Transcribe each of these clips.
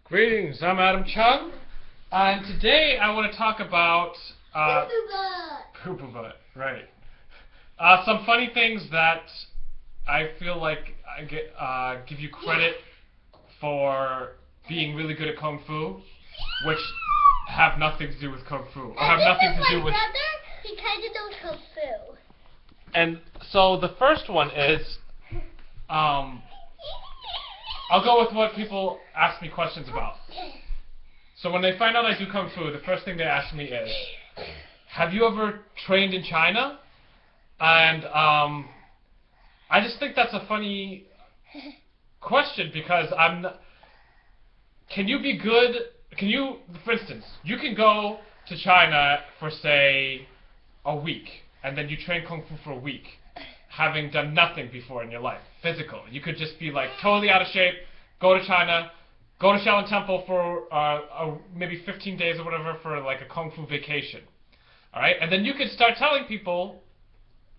Greetings, I'm Adam Chung, and today I want to talk about Poo-Poo Butt, right? Some funny things that I feel like I give you credit for being really good at Kung Fu, which have nothing to do with Kung Fu, or have nothing to do with... He kind of knows Kung Fu. And so the first one is, I'll go with what people ask me questions about. So when they find out I do Kung Fu, the first thing they ask me is, have you ever trained in China? And I just think that's a funny question because can you be good, for instance, you can go to China for, say, a week, and then you train Kung Fu for a week, having done nothing before in your life, physical. You could just be like totally out of shape, go to China, go to Shaolin Temple for maybe 15 days or whatever for like a Kung Fu vacation. Alright? And then you could start telling people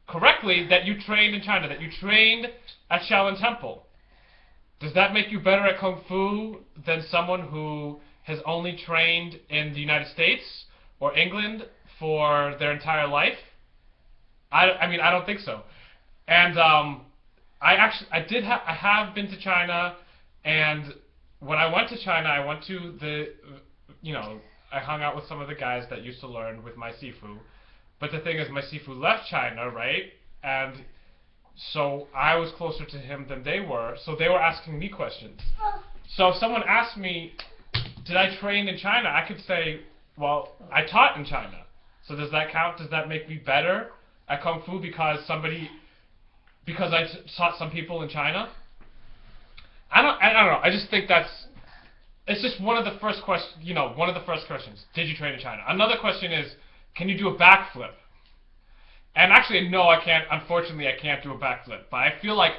correctly that you trained in China, that you trained at Shaolin Temple. Does that make you better at Kung Fu than someone who has only trained in the United States or England for their entire life? I mean, I don't think so. And I have been to China, and when I went to China, I went to I hung out with some of the guys that used to learn with my Sifu. But the thing is, my Sifu left China, right? And so I was closer to him than they were, so they were asking me questions. So if someone asked me, did I train in China, I could say, well, I taught in China. So does that count? Does that make me better at Kung Fu because I taught some people in China? I don't know. I just think it's just one of the first questions. One of the first questions. Did you train in China? Another question is, can you do a backflip? And actually, no, I can't. Unfortunately, I can't do a backflip. But I feel like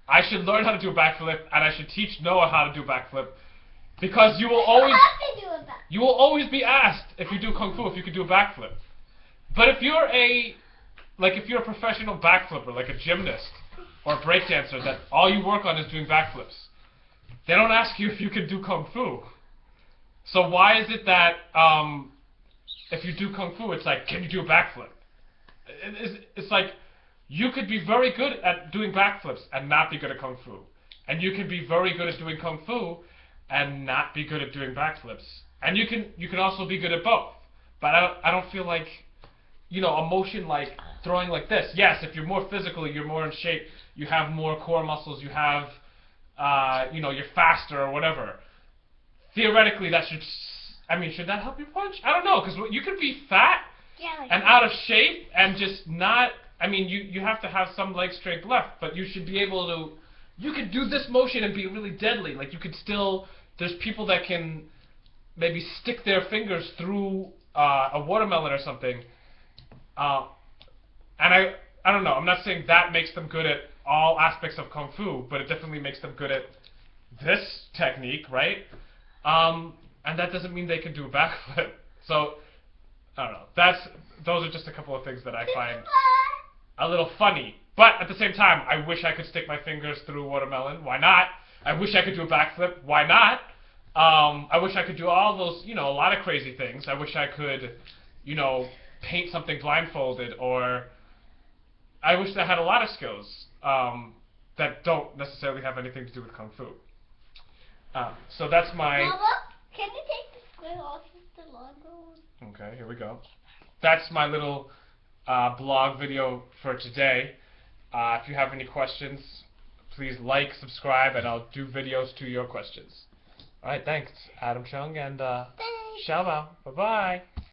I should learn how to do a backflip, and I should teach Noah how to do a backflip, because you will always be asked if you do Kung Fu if you could do a backflip. But if you're a professional backflipper, like a gymnast or a breakdancer, that all you work on is doing backflips, they don't ask you if you can do Kung Fu. So why is it that if you do Kung Fu, it's like, can you do a backflip? It's like, you could be very good at doing backflips and not be good at Kung Fu. And you can be very good at doing Kung Fu and not be good at doing backflips. And you can also be good at both. But I don't feel like, a motion like throwing like this. Yes, if you're more physical, you're more in shape, you have more core muscles, you have, you're faster or whatever. Theoretically, should that help you punch? I don't know, because you could be fat and out of shape and just not, you have to have some leg strength left, but you should be able to, you could do this motion and be really deadly. Like, you could still, there's people that can maybe stick their fingers through a watermelon or something. And I don't know, I'm not saying that makes them good at all aspects of Kung Fu, but it definitely makes them good at this technique, right? And that doesn't mean they can do a backflip. So, I don't know. Those are just a couple of things that I find a little funny. But at the same time, I wish I could stick my fingers through a watermelon. Why not? I wish I could do a backflip. Why not? I wish I could do all those, a lot of crazy things. I wish I could, paint something blindfolded, or I wish I had a lot of skills that don't necessarily have anything to do with Kung Fu. So that's my... Mama, can you take the square off of the logo? Okay, here we go. That's my little blog video for today. If you have any questions, please like, subscribe, and I'll do videos to your questions. Alright, thanks. Adam Chung, and Xiao Bao. Bye-bye.